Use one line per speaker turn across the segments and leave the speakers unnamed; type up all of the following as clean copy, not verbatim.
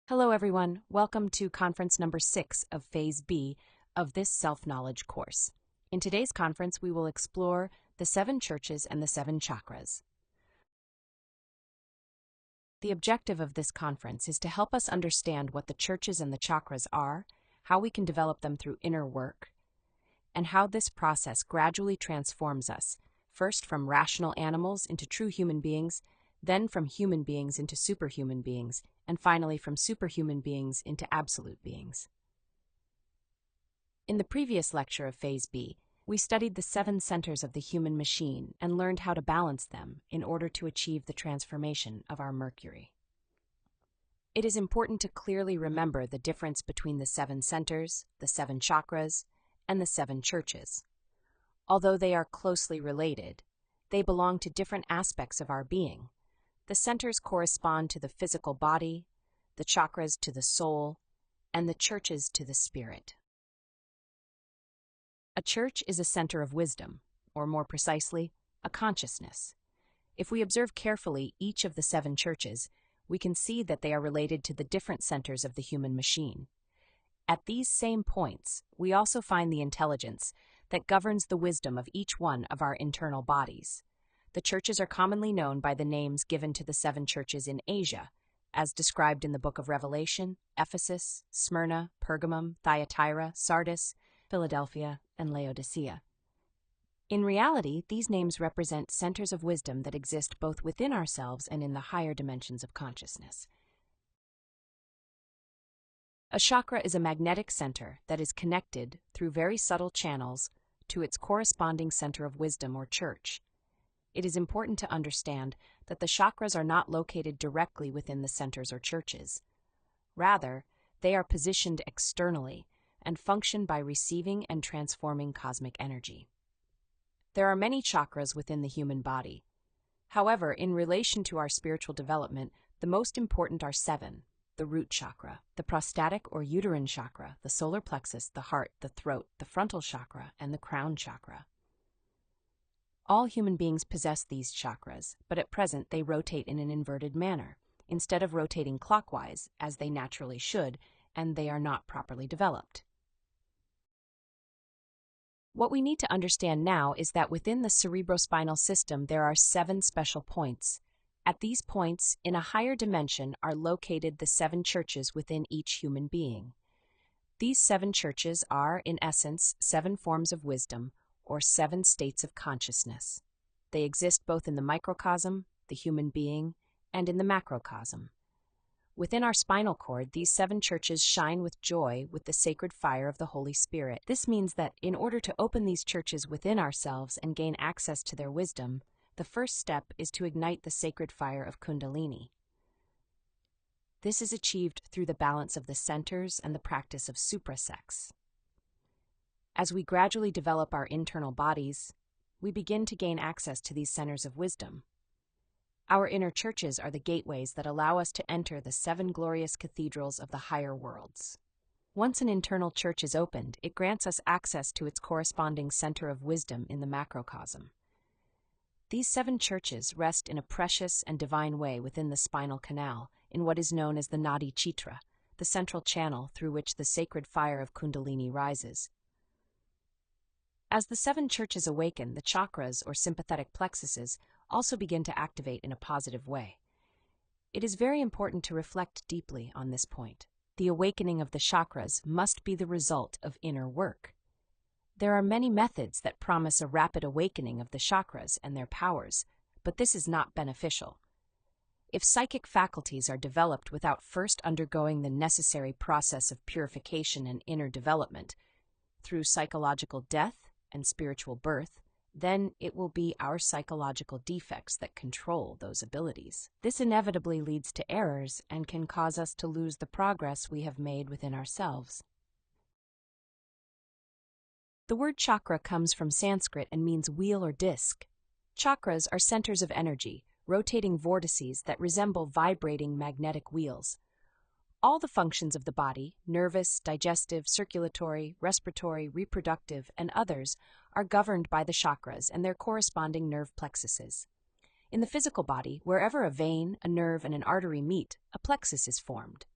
Hello, everyone. Welcome to conference number 6 of Phase B of this self-knowledge course. In today's conference, we will explore the 7 churches and the 7 chakras. The objective of this conference is to help us understand what the churches and the chakras are, how we can develop them through inner work, and how this process gradually transforms us, first from rational animals into true human beings, then from human beings into superhuman beings, and finally from superhuman beings into absolute beings. In the previous lecture of Phase B, we studied the 7 centers of the human machine and learned how to balance them in order to achieve the transformation of our Mercury. It is important to clearly remember the difference between the 7 centers, the 7 chakras, and the 7 churches. Although they are closely related, they belong to different aspects of our being. The centers correspond to the physical body, the chakras to the soul, and the churches to the spirit. A church is a center of wisdom, or more precisely, a consciousness. If we observe carefully each of the 7 churches, we can see that they are related to the different centers of the human machine. At these same points, we also find the intelligence that governs the wisdom of each one of our internal bodies. The churches are commonly known by the names given to the 7 churches in Asia, as described in the Book of Revelation: Ephesus, Smyrna, Pergamum, Thyatira, Sardis, Philadelphia, and Laodicea. In reality, these names represent centers of wisdom that exist both within ourselves and in the higher dimensions of consciousness. A chakra is a magnetic center that is connected through very subtle channels to its corresponding center of wisdom or church. It is important to understand that the chakras are not located directly within the centers or churches. Rather, they are positioned externally and function by receiving and transforming cosmic energy. There are many chakras within the human body. However, in relation to our spiritual development, the most important are 7: the root chakra, the prostatic or uterine chakra, the solar plexus, the heart, the throat, the frontal chakra, and the crown chakra. All human beings possess these chakras, but at present they rotate in an inverted manner, instead of rotating clockwise, as they naturally should, and they are not properly developed. What we need to understand now is that within the cerebrospinal system there are 7 special points. At these points, in a higher dimension, are located the 7 churches within each human being. These 7 churches are, in essence, 7 forms of wisdom, or 7 states of consciousness. They exist both in the microcosm, the human being, and in the macrocosm. Within our spinal cord, these 7 churches shine with joy with the sacred fire of the Holy Spirit. This means that in order to open these churches within ourselves and gain access to their wisdom, the first step is to ignite the sacred fire of Kundalini. This is achieved through the balance of the centers and the practice of suprasex. As we gradually develop our internal bodies, we begin to gain access to these centers of wisdom. Our inner churches are the gateways that allow us to enter the 7 glorious cathedrals of the higher worlds. Once an internal church is opened, it grants us access to its corresponding center of wisdom in the macrocosm. These 7 churches rest in a precious and divine way within the spinal canal, in what is known as the Nadi Chitra, the central channel through which the sacred fire of Kundalini rises. As the 7 churches awaken, the chakras, or sympathetic plexuses, also begin to activate in a positive way. It is very important to reflect deeply on this point. The awakening of the chakras must be the result of inner work. There are many methods that promise a rapid awakening of the chakras and their powers, but this is not beneficial. If psychic faculties are developed without first undergoing the necessary process of purification and inner development, through psychological death and spiritual birth, then it will be our psychological defects that control those abilities. This inevitably leads to errors and can cause us to lose the progress we have made within ourselves. The word chakra comes from Sanskrit and means wheel or disc. Chakras are centers of energy, rotating vortices that resemble vibrating magnetic wheels. All the functions of the body, nervous, digestive, circulatory, respiratory, reproductive, and others, are governed by the chakras and their corresponding nerve plexuses. In the physical body, wherever a vein, a nerve, and an artery meet, a plexus is formed.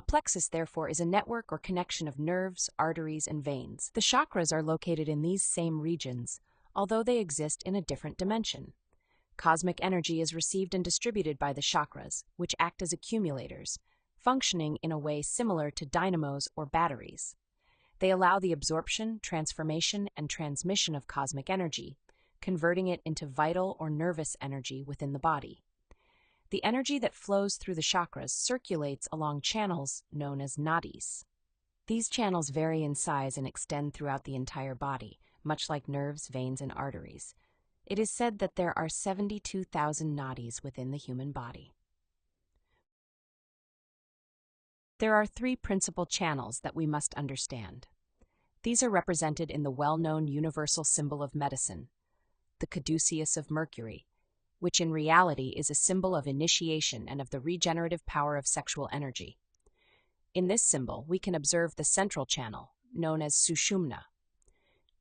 A plexus, therefore, is a network or connection of nerves, arteries, and veins. The chakras are located in these same regions, although they exist in a different dimension. Cosmic energy is received and distributed by the chakras, which act as accumulators, functioning in a way similar to dynamos or batteries. They allow the absorption, transformation, and transmission of cosmic energy, converting it into vital or nervous energy within the body. The energy that flows through the chakras circulates along channels known as nadis. These channels vary in size and extend throughout the entire body, much like nerves, veins, and arteries. It is said that there are 72,000 nadis within the human body. There are three principal channels that we must understand. These are represented in the well-known universal symbol of medicine, the caduceus of Mercury, which in reality is a symbol of initiation and of the regenerative power of sexual energy. In this symbol, we can observe the central channel, known as Sushumna.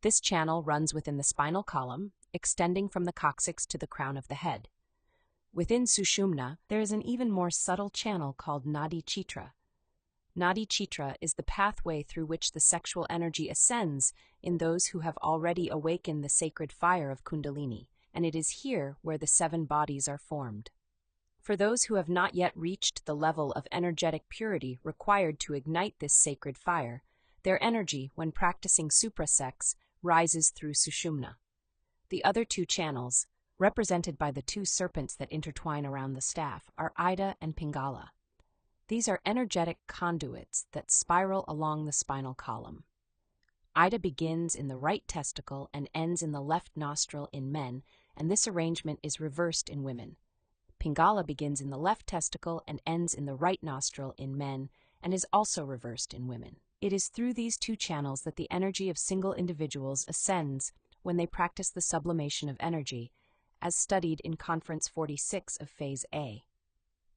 This channel runs within the spinal column, extending from the coccyx to the crown of the head. Within Sushumna, there is an even more subtle channel called Nadi Chitra. Nadi Chitra is the pathway through which the sexual energy ascends in those who have already awakened the sacred fire of Kundalini, and it is here where the 7 bodies are formed. For those who have not yet reached the level of energetic purity required to ignite this sacred fire, their energy, when practicing suprasex, rises through Sushumna. The other 2 channels, represented by the 2 serpents that intertwine around the staff, are Ida and Pingala. These are energetic conduits that spiral along the spinal column. Ida begins in the right testicle and ends in the left nostril in men, and this arrangement is reversed in women. Pingala begins in the left testicle and ends in the right nostril in men, and is also reversed in women. It is through these 2 channels that the energy of single individuals ascends when they practice the sublimation of energy, as studied in Conference 46 of Phase A.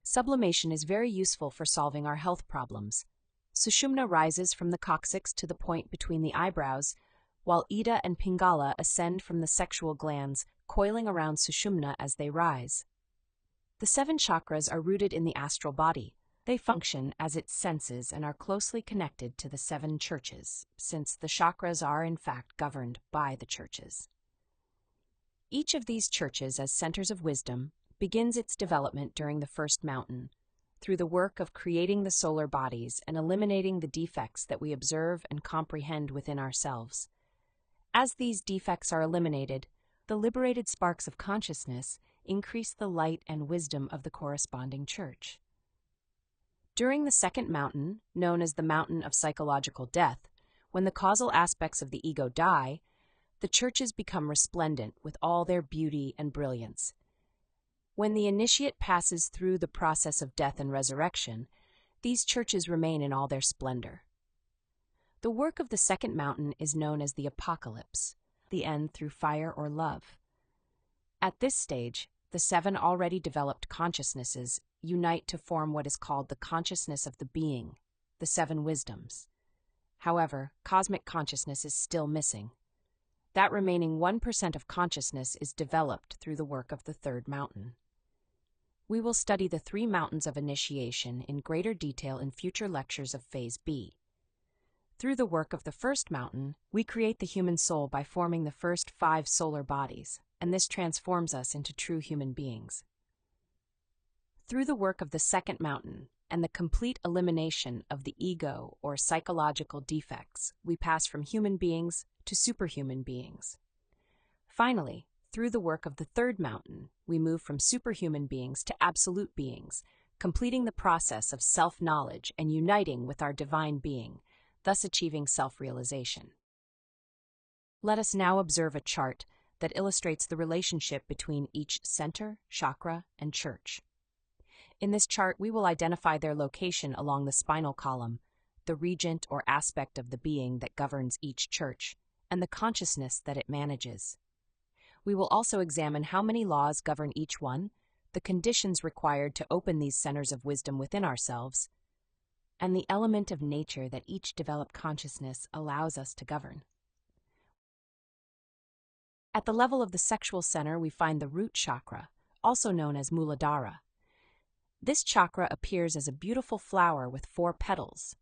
Sublimation is very useful for solving our health problems. Sushumna rises from the coccyx to the point between the eyebrows, while Ida and Pingala ascend from the sexual glands, coiling around Sushumna as they rise. The 7 chakras are rooted in the astral body. They function as its senses and are closely connected to the 7 churches, since the chakras are in fact governed by the churches. Each of these churches, as centers of wisdom, begins its development during the first mountain, through the work of creating the solar bodies and eliminating the defects that we observe and comprehend within ourselves. As these defects are eliminated, the liberated sparks of consciousness increase the light and wisdom of the corresponding church. During the second mountain, known as the mountain of psychological death, when the causal aspects of the ego die, the churches become resplendent with all their beauty and brilliance. When the initiate passes through the process of death and resurrection, these churches remain in all their splendor. The work of the second mountain is known as the apocalypse, the end through fire or love. At this stage, the 7 already developed consciousnesses unite to form what is called the consciousness of the being, the 7 wisdoms. However, cosmic consciousness is still missing. That remaining 1% of consciousness is developed through the work of the third mountain. We will study the 3 mountains of initiation in greater detail in future lectures of Phase B. Through the work of the first mountain, we create the human soul by forming the first 5 solar bodies, and this transforms us into true human beings. Through the work of the second mountain and the complete elimination of the ego or psychological defects, we pass from human beings to superhuman beings. Finally, through the work of the third mountain, we move from superhuman beings to absolute beings, completing the process of self-knowledge and uniting with our divine being, thus achieving self-realization. Let us now observe a chart that illustrates the relationship between each center, chakra, and church. In this chart, we will identify their location along the spinal column, the regent or aspect of the being that governs each church, and the consciousness that it manages. We will also examine how many laws govern each one, the conditions required to open these centers of wisdom within ourselves, and the element of nature that each developed consciousness allows us to govern. At the level of the sexual center, we find the root chakra, also known as Muladhara. This chakra appears as a beautiful flower with 4 petals,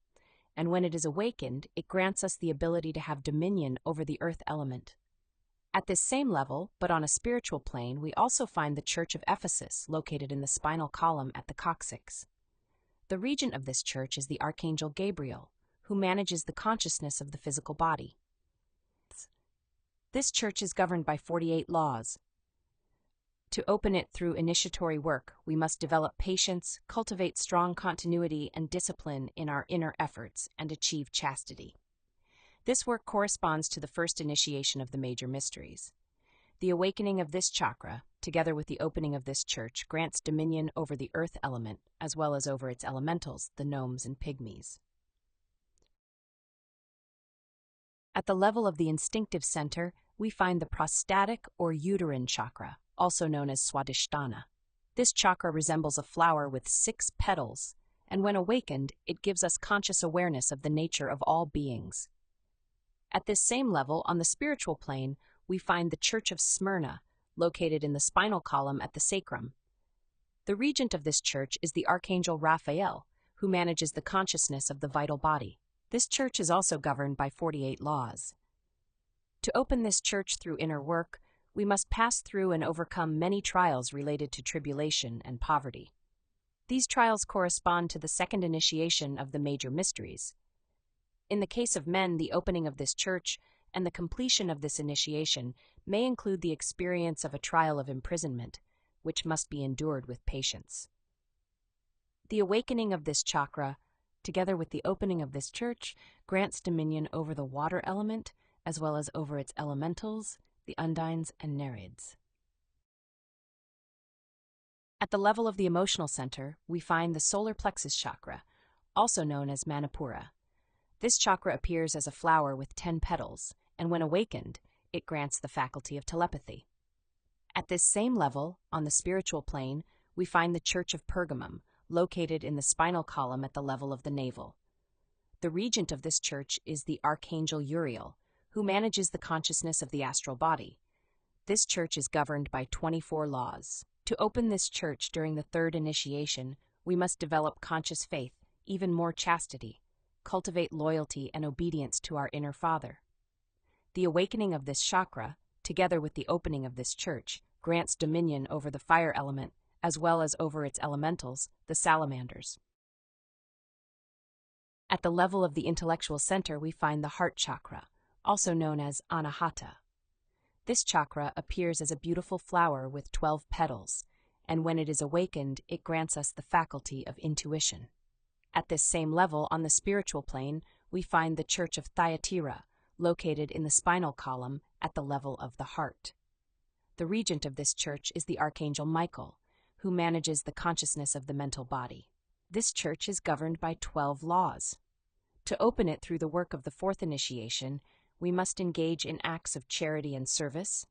and when it is awakened, it grants us the ability to have dominion over the earth element. At this same level, but on a spiritual plane, we also find the Church of Ephesus, located in the spinal column at the coccyx. The regent of this church is the Archangel Gabriel, who manages the consciousness of the physical body. This church is governed by 48 laws. To open it through initiatory work, we must develop patience, cultivate strong continuity and discipline in our inner efforts, and achieve chastity. This work corresponds to the first initiation of the major mysteries. The awakening of this chakra, together with the opening of this church, grants dominion over the earth element, as well as over its elementals, the gnomes and pygmies. At the level of the instinctive center, we find the prostatic or uterine chakra, also known as Swadhisthana. This chakra resembles a flower with 6 petals, and when awakened, it gives us conscious awareness of the nature of all beings. At this same level, on the spiritual plane, we find the Church of Smyrna, located in the spinal column at the sacrum. The regent of this church is the Archangel Raphael, who manages the consciousness of the vital body. This church is also governed by 48 laws. To open this church through inner work, we must pass through and overcome many trials related to tribulation and poverty. These trials correspond to the second initiation of the major mysteries. In the case of men, the opening of this church and the completion of this initiation may include the experience of a trial of imprisonment, which must be endured with patience. The awakening of this chakra, together with the opening of this church, grants dominion over the water element, as well as over its elementals, the undines and nereids. At the level of the emotional center, we find the solar plexus chakra, also known as Manipura. This chakra appears as a flower with 10 petals, and when awakened, it grants the faculty of telepathy. At this same level, on the spiritual plane, we find the Church of Pergamum, located in the spinal column at the level of the navel. The regent of this church is the Archangel Uriel, who manages the consciousness of the astral body. This church is governed by 24 laws. To open this church during the third initiation, we must develop conscious faith, even more chastity, cultivate loyalty and obedience to our inner Father. The awakening of this chakra, together with the opening of this church, grants dominion over the fire element, as well as over its elementals, the salamanders. At the level of the intellectual center, we find the heart chakra, also known as Anahata. This chakra appears as a beautiful flower with 12 petals, and when it is awakened, it grants us the faculty of intuition. At this same level, on the spiritual plane, we find the Church of Thyatira, located in the spinal column at the level of the heart. The regent of this church is the Archangel Michael, who manages the consciousness of the mental body. This church is governed by 12 laws. To open it through the work of the fourth initiation, we must engage in acts of charity and service,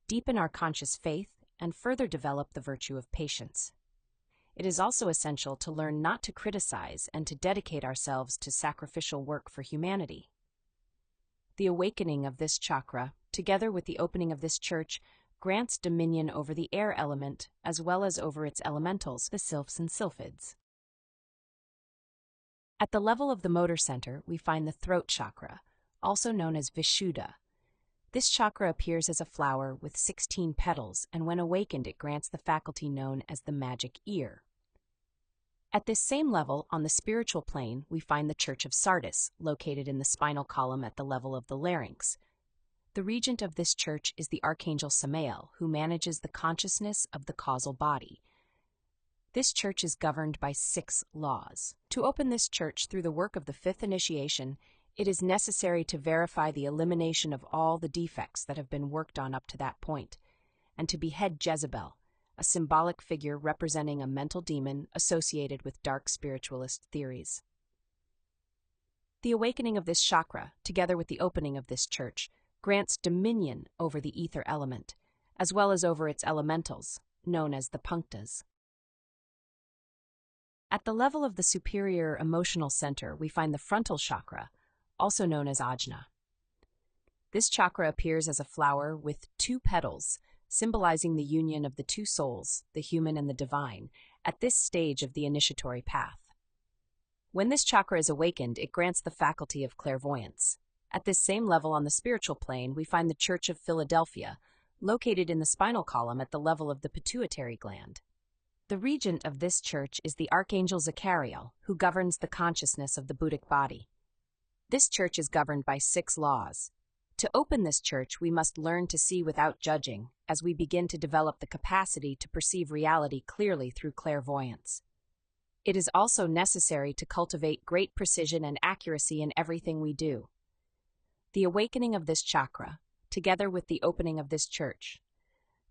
deepen our conscious faith, and further develop the virtue of patience. It is also essential to learn not to criticize and to dedicate ourselves to sacrificial work for humanity. The awakening of this chakra, together with the opening of this church, grants dominion over the air element as well as over its elementals, the sylphs and sylphids. At the level of the motor center, we find the throat chakra, also known as Vishuddha. This chakra appears as a flower with 16 petals, and when awakened, it grants the faculty known as the magic ear. At this same level, on the spiritual plane, we find the Church of Sardis, located in the spinal column at the level of the larynx. The regent of this church is the Archangel Samael, who manages the consciousness of the causal body. This church is governed by 6 laws. To open this church through the work of the fifth initiation, it is necessary to verify the elimination of all the defects that have been worked on up to that point, and to behead Jezebel, a symbolic figure representing a mental demon associated with dark spiritualist theories. The awakening of this chakra, together with the opening of this church, grants dominion over the ether element, as well as over its elementals, known as the punctas. At the level of the superior emotional center, we find the frontal chakra, also known as Ajna. This chakra appears as a flower with 2 petals, symbolizing the union of the 2 souls, the human and the divine, at this stage of the initiatory path. When this chakra is awakened, it grants the faculty of clairvoyance. At this same level on the spiritual plane, we find the Church of Philadelphia, located in the spinal column at the level of the pituitary gland. The regent of this church is the Archangel Zachariel, who governs the consciousness of the Buddhic body. This church is governed by 6 laws. To open this church, we must learn to see without judging, as we begin to develop the capacity to perceive reality clearly through clairvoyance. It is also necessary to cultivate great precision and accuracy in everything we do. The awakening of this chakra, together with the opening of this church,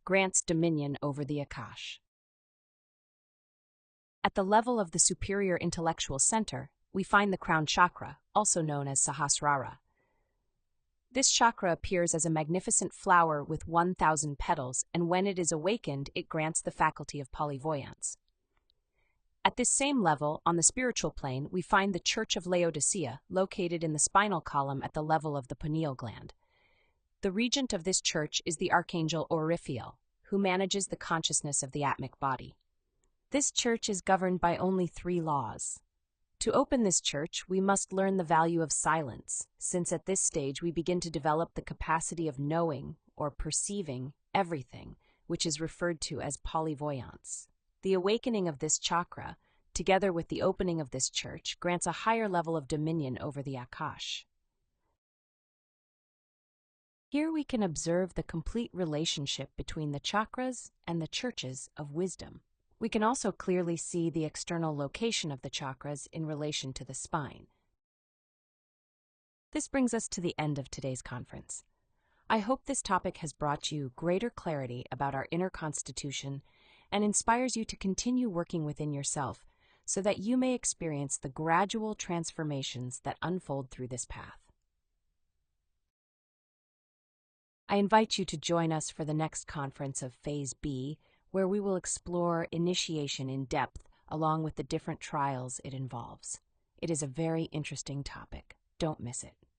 grants dominion over the Akash. At the level of the superior intellectual center, we find the crown chakra, also known as Sahasrara. This chakra appears as a magnificent flower with 1,000 petals, and when it is awakened, it grants the faculty of polyvoyance. At this same level, on the spiritual plane, we find the Church of Laodicea, located in the spinal column at the level of the pineal gland. The regent of this church is the Archangel Oriphiel, who manages the consciousness of the atmic body. This church is governed by only 3 laws. To open this church, we must learn the value of silence, since at this stage we begin to develop the capacity of knowing or perceiving everything, which is referred to as polyvoyance. The awakening of this chakra, together with the opening of this church, grants a higher level of dominion over the Akash. Here we can observe the complete relationship between the chakras and the churches of wisdom. We can also clearly see the external location of the chakras in relation to the spine. This brings us to the end of today's conference. I hope this topic has brought you greater clarity about our inner constitution and inspires you to continue working within yourself so that you may experience the gradual transformations that unfold through this path. I invite you to join us for the next conference of Phase B, where we will explore initiation in depth along with the different trials it involves. It is a very interesting topic. Don't miss it.